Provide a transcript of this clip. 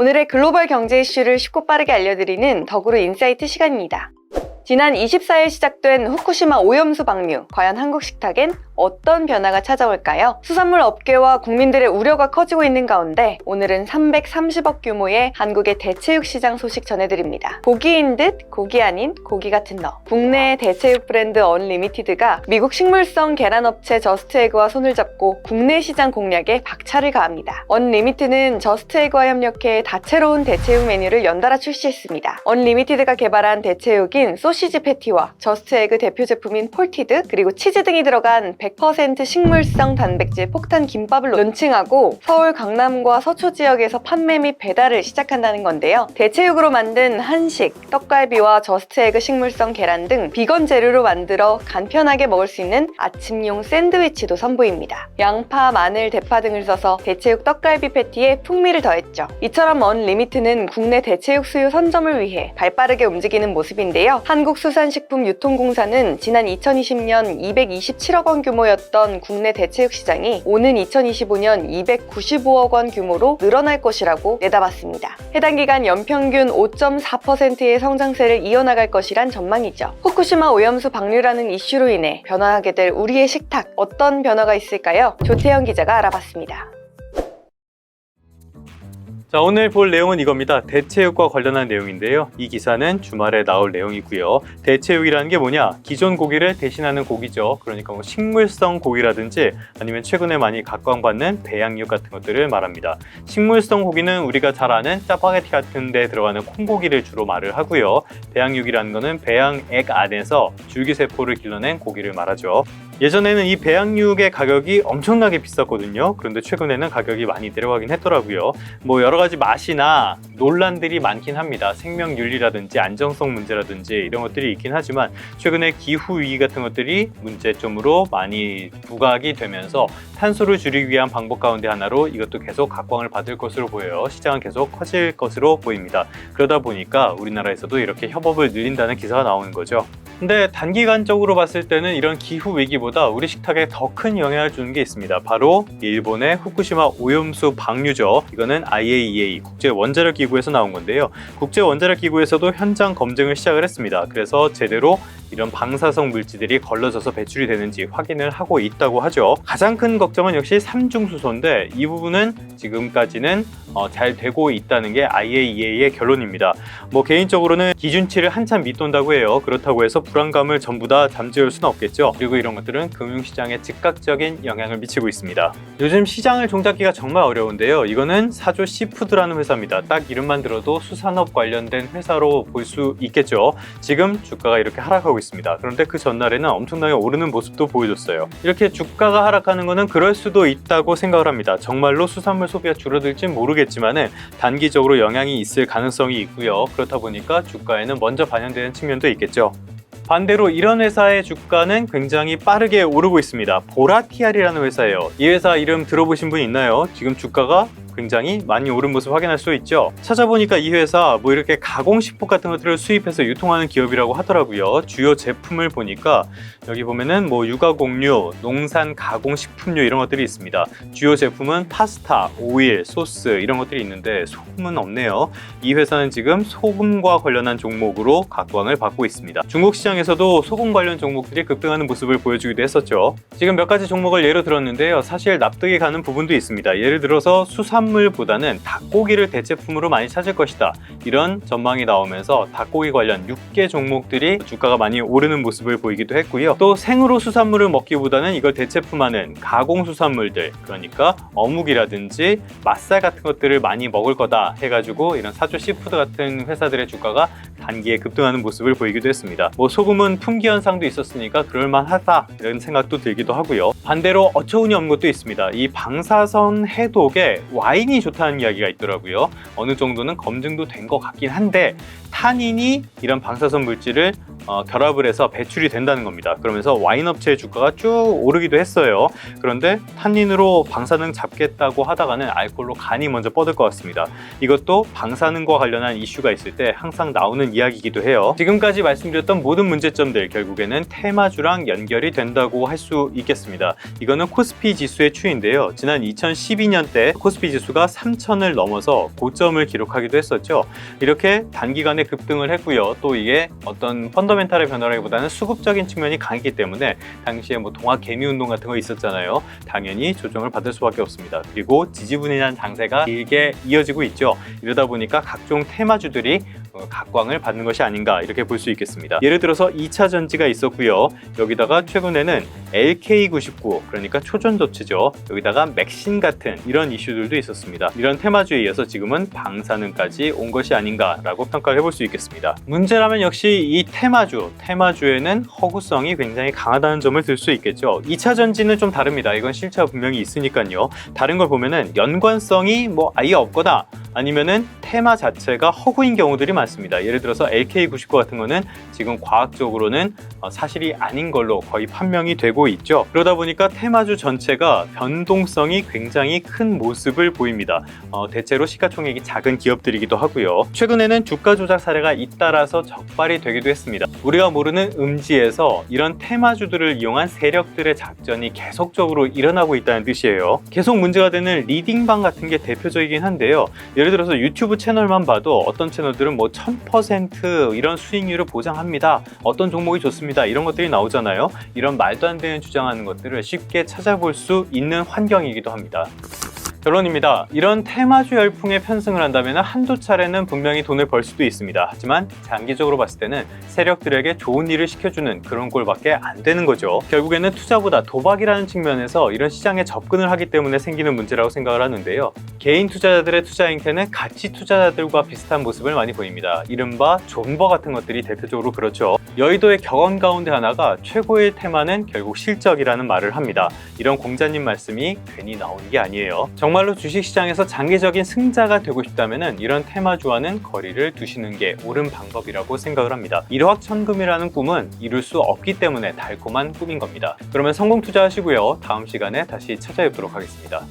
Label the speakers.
Speaker 1: 오늘의 글로벌 경제 이슈를 쉽고 빠르게 알려드리는 덕으로 인사이트 시간입니다. 지난 24일 시작된 후쿠시마 오염수 방류, 과연 한국 식탁엔 어떤 변화가 찾아올까요? 수산물 업계와 국민들의 우려가 커지고 있는 가운데 오늘은 330억 규모의 한국의 대체육 시장 소식 전해드립니다. 고기인 듯 고기 아닌 고기 같은 너. 국내 대체육 브랜드 언리미티드가 미국 식물성 계란 업체 저스트에그와 손을 잡고 국내 시장 공략에 박차를 가합니다. 언리미티드는 저스트에그와 협력해 다채로운 대체육 메뉴를 연달아 출시했습니다. 언리미티드가 개발한 대체육인 소시지 패티와 저스트에그 대표 제품인 폴티드, 그리고 치즈 등이 들어간 100% 식물성 단백질 폭탄 김밥을 론칭하고 서울 강남과 서초 지역에서 판매 및 배달을 시작한다는 건데요. 대체육으로 만든 한식, 떡갈비와 저스트에그 식물성 계란 등 비건 재료로 만들어 간편하게 먹을 수 있는 아침용 샌드위치도 선보입니다. 양파, 마늘, 대파 등을 써서 대체육 떡갈비 패티에 풍미를 더했죠. 이처럼 언리미트는 국내 대체육 수요 선점을 위해 발빠르게 움직이는 모습인데요. 한국수산식품유통공사는 지난 2020년 227억 원 규모였던 국내 대체육 시장이 오는 2025년 295억 원 규모로 늘어날 것이라고 내다봤습니다. 해당 기간 연평균 5.4%의 성장세를 이어나갈 것이란 전망이죠. 후쿠시마 오염수 방류라는 이슈로 인해 변화하게 될 우리의 식탁, 어떤 변화가 있을까요? 조태현 기자가 알아봤습니다.
Speaker 2: 자, 오늘 볼 내용은 이겁니다. 대체육과 관련한 내용인데요. 이 기사는 주말에 나올 내용이고요. 대체육이라는 게 뭐냐? 기존 고기를 대신하는 고기죠. 그러니까 뭐 식물성 고기라든지 아니면 최근에 많이 각광받는 배양육 같은 것들을 말합니다. 식물성 고기는 우리가 잘 아는 짜파게티 같은 데 들어가는 콩고기를 주로 말을 하고요. 배양육이라는 거는 배양액 안에서 줄기세포를 길러낸 고기를 말하죠. 예전에는 이 배양육의 가격이 엄청나게 비쌌거든요. 그런데 최근에는 가격이 많이 내려가긴 했더라고요. 뭐 여러 가지 맛이나 논란들이 많긴 합니다. 생명윤리라든지 안정성 문제라든지 이런 것들이 있긴 하지만 최근에 기후위기 같은 것들이 문제점으로 많이 부각이 되면서 탄소를 줄이기 위한 방법 가운데 하나로 이것도 계속 각광을 받을 것으로 보여요. 시장은 계속 커질 것으로 보입니다. 그러다 보니까 우리나라에서도 이렇게 협업을 늘린다는 기사가 나오는 거죠. 근데 단기간적으로 봤을 때는 이런 기후위기보다 우리 식탁에 더 큰 영향을 주는 게 있습니다. 바로 일본의 후쿠시마 오염수 방류죠. 이거는 IAEA 국제원자력기구에서 나온 건데요. 국제원자력기구에서도 현장 검증을 시작을 했습니다. 그래서 제대로 이런 방사성 물질들이 걸러져서 배출이 되는지 확인을 하고 있다고 하죠. 가장 큰 걱정은 역시 삼중수소인데 이 부분은 지금까지는 잘 되고 있다는 게 IAEA의 결론입니다. 뭐 개인적으로는 기준치를 한참 밑돈다고 해요. 그렇다고 해서 불안감을 전부 다 잠재울 수는 없겠죠. 그리고 이런 것들은 금융시장에 즉각적인 영향을 미치고 있습니다. 요즘 시장을 종잡기가 정말 어려운데요. 이거는 사조 시푸드라는 회사입니다. 딱 이름만 들어도 수산업 관련된 회사로 볼 수 있겠죠. 지금 주가가 이렇게 하락하고 있습니다. 그런데 그 전날에는 엄청나게 오르는 모습도 보여줬어요. 이렇게 주가가 하락하는 것은 그럴 수도 있다고 생각을 합니다. 정말로 수산물 소비가 줄어들진 모르겠지만 단기적으로 영향이 있을 가능성이 있고요. 그렇다 보니까 주가에는 먼저 반영되는 측면도 있겠죠. 반대로 이런 회사의 주가는 굉장히 빠르게 오르고 있습니다. 보라티알이라는 회사예요. 이 회사 이름 들어보신 분 있나요? 지금 주가가 굉장히 많이 오른 모습 확인할 수 있죠. 찾아보니까 이 회사 뭐 이렇게 가공식품 같은 것들을 수입해서 유통하는 기업이라고 하더라고요. 주요 제품을 보니까 여기 보면은 뭐 육아공유, 농산 가공식품류 이런 것들이 있습니다. 주요 제품은 파스타, 오일, 소스 이런 것들이 있는데 소금은 없네요. 이 회사는 지금 소금과 관련한 종목으로 각광을 받고 있습니다. 중국 시장에서도 소금 관련 종목들이 급등하는 모습을 보여주기도 했었죠. 지금 몇 가지 종목을 예로 들었는데요. 사실 납득이 가는 부분도 있습니다. 예를 들어서 수산물보다는 닭고기를 대체품으로 많이 찾을 것이다. 이런 전망이 나오면서 닭고기 관련 6개 종목들이 주가가 많이 오르는 모습을 보이기도 했고요. 또 생으로 수산물을 먹기보다는 이걸 대체품하는 가공수산물들, 그러니까 어묵이라든지 맛살 같은 것들을 많이 먹을 거다 해가지고 이런 사조 시푸드 같은 회사들의 주가가 단기에 급등하는 모습을 보이기도 했습니다. 뭐 소금은 품귀 현상도 있었으니까 그럴만하다 이런 생각도 들기도 하고요. 반대로 어처구니 없는 것도 있습니다. 이 방사선 해독에 와인이 좋다는 이야기가 있더라고요. 어느 정도는 검증도 된 것 같긴 한데 탄닌이 이런 방사선 물질을 결합을 해서 배출이 된다는 겁니다. 그러면서 와인 업체의 주가가 쭉 오르기도 했어요. 그런데 탄닌으로 방사능 잡겠다고 하다가는 알코올로 간이 먼저 뻗을 것 같습니다. 이것도 방사능과 관련한 이슈가 있을 때 항상 나오는 이야기이기도 해요. 지금까지 말씀드렸던 모든 문제점들 결국에는 테마주랑 연결이 된다고 할 수 있겠습니다. 이거는 코스피 지수의 추이인데요. 지난 2012년 때 코스피 지수 지수가 3,000을 넘어서 고점을 기록하기도 했었죠. 이렇게 단기간에 급등을 했고요. 또 이게 어떤 펀더멘탈의 변화라기보다는 수급적인 측면이 강했기 때문에 당시에 뭐 동학 개미 운동 같은 거 있었잖아요. 당연히 조정을 받을 수밖에 없습니다. 그리고 지지분이한 장세가 길게 이어지고 있죠. 이러다 보니까 각종 테마주들이 각광을 받는 것이 아닌가 이렇게 볼 수 있겠습니다. 예를 들어서 2차 전지가 있었고요. 여기다가 최근에는 LK99 그러니까 초전도체죠. 여기다가 맥신 같은 이런 이슈들도 있었습니다. 이런 테마주에 이어서 지금은 방사능까지 온 것이 아닌가라고 평가를 해볼 수 있겠습니다. 문제라면 역시 이 테마주에는 허구성이 굉장히 강하다는 점을 들 수 있겠죠. 2차 전지는 좀 다릅니다. 이건 실체가 분명히 있으니까요. 다른 걸 보면은 연관성이 뭐 아예 없거나 아니면은 테마 자체가 허구인 경우들이 많습니다. 예를 들어서 LK99 같은 거는 지금 과학적으로는 사실이 아닌 걸로 거의 판명이 되고 있죠. 그러다 보니까 테마주 전체가 변동성이 굉장히 큰 모습을 보입니다. 대체로 시가총액이 작은 기업들이기도 하고요. 최근에는 주가 조작 사례가 잇따라서 적발이 되기도 했습니다. 우리가 모르는 음지에서 이런 테마주들을 이용한 세력들의 작전이 계속적으로 일어나고 있다는 뜻이에요. 계속 문제가 되는 리딩방 같은 게 대표적이긴 한데요. 예를 들어서 유튜브 채널만 봐도 어떤 채널들은 뭐 1000% 이런 수익률을 보장합니다. 어떤 종목이 좋습니다. 이런 것들이 나오잖아요. 이런 말도 안 되는 주장하는 것들을 쉽게 찾아볼 수 있는 환경이기도 합니다. 결론입니다. 이런 테마주 열풍에 편승을 한다면 한두 차례는 분명히 돈을 벌 수도 있습니다. 하지만 장기적으로 봤을 때는 세력들에게 좋은 일을 시켜주는 그런 꼴밖에 안 되는 거죠. 결국에는 투자보다 도박이라는 측면에서 이런 시장에 접근을 하기 때문에 생기는 문제라고 생각을 하는데요. 개인 투자자들의 투자 행태는 가치 투자자들과 비슷한 모습을 많이 보입니다. 이른바 존버 같은 것들이 대표적으로 그렇죠. 여의도의 격언 가운데 하나가 최고의 테마는 결국 실적이라는 말을 합니다. 이런 공자님 말씀이 괜히 나오는 게 아니에요. 정말로 주식시장에서 장기적인 승자가 되고 싶다면 이런 테마주와는 거리를 두시는 게 옳은 방법이라고 생각을 합니다. 일확천금이라는 꿈은 이룰 수 없기 때문에 달콤한 꿈인 겁니다. 그러면 성공 투자하시고요. 다음 시간에 다시 찾아뵙도록 하겠습니다.